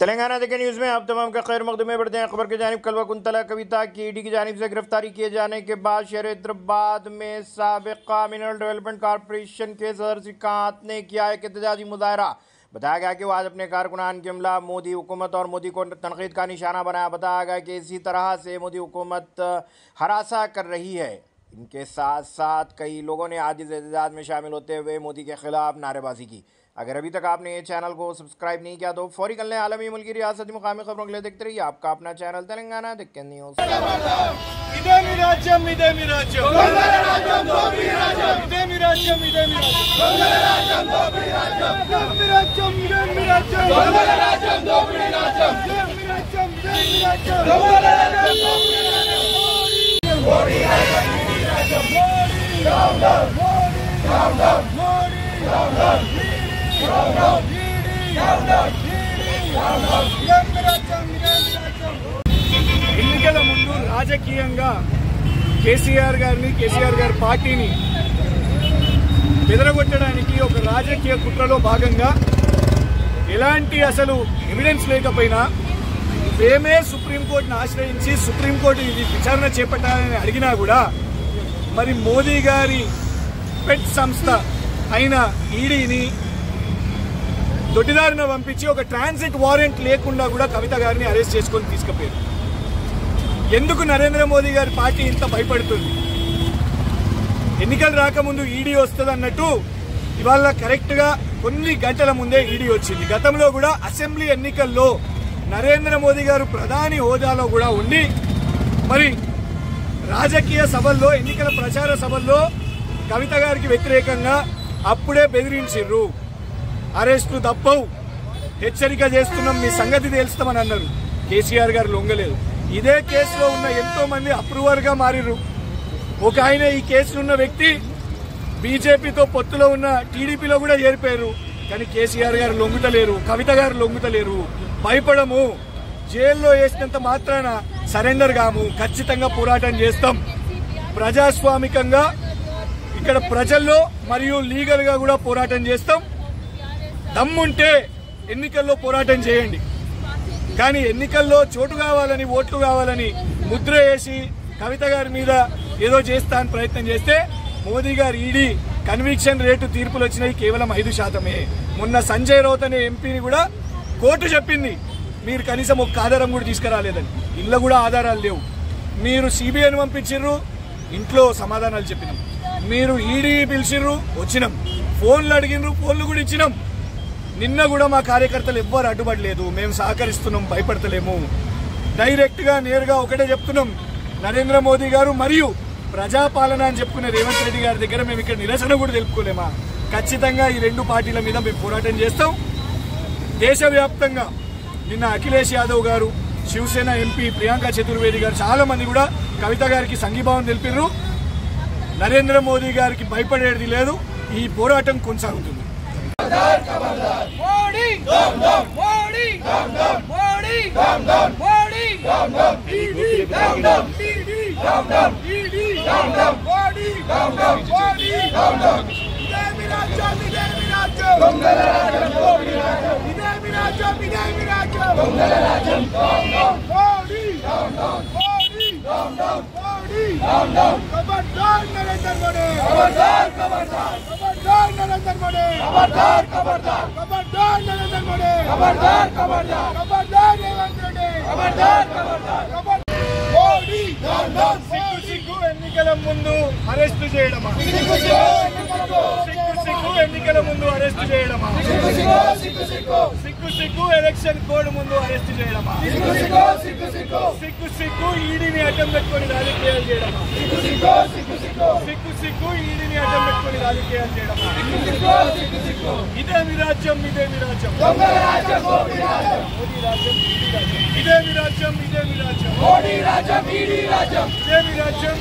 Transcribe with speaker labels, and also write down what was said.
Speaker 1: तेलंगाना देखिए न्यूज़ में आप तमाम का खैर मकदूम में बढ़ते हैं। खबर की जानिब कलवा कुंतला कविता की ईडी की जानिब से गिरफ्तारी किए जाने के बाद शहर हैदराबाद में साबिका मिनरल डेवलपमेंट कॉरपोरेशन के सदर श्रीकांत ने किया एक एहतजाजी मुजाहरा। बताया गया कि वो आज अपने कारकुनान के हमला मोदी हुकूमत और मोदी को तनकीद का निशाना बनाया। बताया गया कि इसी तरह से मोदी हुकूमत हरासा कर रही है। इनके साथ साथ कई लोगों ने आज इस एहतजाज में शामिल होते हुए मोदी के खिलाफ नारेबाजी की। अगर अभी तक आपने ये चैनल को सब्सक्राइब नहीं किया तो फौरी कर लें। आलमी मुल्की रियासती मुकामी खबरों के लिए देखते रहिए आपका अपना चैनल तेलंगाना दिक्कत न्यूज़।
Speaker 2: ఎన్నికల ముందు రాజకీయంగా కేసీఆర్ గారిని కేసీఆర్ గారి పార్టీని బెదరగొట్టడానికి ఒక రాజకీయ కుట్రలో భాగంగా ఎలాంటి అసలు ఎవిడెన్స్ లేకపోయినా మేమే సుప్రీంకోర్టును ఆశ్రయించి సుప్రీంకోర్టు ఇది విచారణ చేపట్టాలని అడిగినా కూడా మరి మోదీ గారి పెట్ సంస్థ అయిన ఈడీని దొడ్డిదారిన పంపించి ఒక ట్రాన్సిట్ వారెంట్ లేకుండా కూడా కవిత గారిని అరెస్ట్ చేసుకొని తీసుకుపోయారు. ఎందుకు నరేంద్ర మోదీ గారి పార్టీ ఇంత భయపడుతుంది? ఎన్నికలు రాకముందు ఈడీ వస్తుంది అన్నట్టు ఇవాళ కరెక్ట్ గా కొన్ని గంటల ముందే ఈడీ వచ్చింది. గతంలో కూడా అసెంబ్లీ ఎన్నికల్లో నరేంద్ర మోదీ గారు ప్రధాని హోదాలో కూడా ఉండి మరి రాజకీయ సభల్లో ఎన్నికల ప్రచార సభల్లో కవిత గారికి వ్యతిరేకంగా అప్పుడే బెదిరించారు. అరెస్టు తప్పవు, హెచ్చరిక చేస్తున్నాం, మీ సంగతి తెలుస్తామని అన్నారు. కేసీఆర్ గారు లొంగలేదు. ఇదే కేసులో ఉన్న ఎంతో మంది అప్రూవర్ గా మారిరు. ఒక ఆయన ఈ కేసులో ఉన్న వ్యక్తి బీజేపీతో పొత్తులో ఉన్న టీడీపీలో కూడా చేరిపోయారు. కానీ కేసీఆర్ గారు లొంగుతలేరు, కవిత గారు లొంగుతలేరు. భయపడము, జైల్లో వేసినంత మాత్రాన సరెండర్ కాము, ఖచ్చితంగా పోరాటం చేస్తాం. ప్రజాస్వామికంగా ఇక్కడ ప్రజల్లో మరియు లీగల్ గా కూడా పోరాటం చేస్తాం. దమ్ముంటే ఎన్నికల్లో పోరాటం చేయండి. కానీ ఎన్నికల్లో చోటు కావాలని, ఓట్లు కావాలని ముద్ర వేసి కవిత గారి మీద ఏదో చేస్తా అని ప్రయత్నం చేస్తే మోదీ గారు ఈడీ కన్విక్షన్ రేటు తీర్పులు వచ్చినాయి కేవలం 5%. మొన్న సంజయ్ రౌత్ అనే ఎంపీని కూడా కోర్టు చెప్పింది మీరు కనీసం ఒక ఆధారం కూడా తీసుకురాలేదని. ఇంట్లో కూడా ఆధారాలు లేవు. మీరు సిబిఐని పంపించిర్రు, ఇంట్లో సమాధానాలు చెప్పినాం. మీరు ఈడీ పిలిచిర్రు, వచ్చినాం. ఫోన్లు అడిగినరు, ఫోన్లు కూడా ఇచ్చినాం. నిన్న కూడా మా కార్యకర్తలు ఎవ్వరు అడ్డుపడలేదు. మేము సహకరిస్తున్నాం, భయపడతలేము. డైరెక్ట్ గా నేరుగా ఒకటే చెప్తున్నాం, నరేంద్ర మోదీ గారు మరియు ప్రజాపాలన అని చెప్పుకునే రేవంత్ రెడ్డి గారి దగ్గర మేము ఇక్కడ నిరసన కూడా తెలుపుకోలేమా? ఖచ్చితంగా ఈ రెండు పార్టీల మీద మేము పోరాటం చేస్తాం. దేశవ్యాప్తంగా నిన్న అఖిలేష్ యాదవ్ గారు, శివసేన ఎంపీ ప్రియాంక చతుర్వేది గారు చాలా మంది కూడా కవిత గారికి సంఘీభావం తెలిపారు. నరేంద్ర మోదీ గారికి భయపడేది లేదు. ఈ పోరాటం కొనసాగుతుంది.
Speaker 3: खबरदार नरेंद्र मोदी, खबरदार खबरदार खबरदार नरेंद्र मोदी, खबरदार खबरदार खबरदार नरेंद्र मोदी, खबरदार खबरदार खबरदार रेवंत रेड्डी, खबरदार खबरदार मोदी
Speaker 2: సిగ్గు ఎన్నికల ముందు అరెస్టు చేయడమా? సిగ్గు ఎన్నికల ముందు అరెస్టు చేయడమా? సిగ్గు ఎలక్షన్ కోడ్ ముందు అరెస్టు చేయడమా? సిగ్గు ఈడీని అడ్డం పెట్టుకొని రాజకీయాలు చేయడమా? సిగ్గు ఈడీని అడ్డం పెట్టుకొని రాజకీయాలు చేయడమా? ఇదే మీ రాజ్యం, ఇదే మీ రాజ్యం, మోదీ రాజ్యం, ఇదే మీ రాజ్యం, ఇదే మీ రాజ్యం, మోదీ రాజ్యం, ఈడీ రాజ్యం, ఇదే మీ రాజ్యం.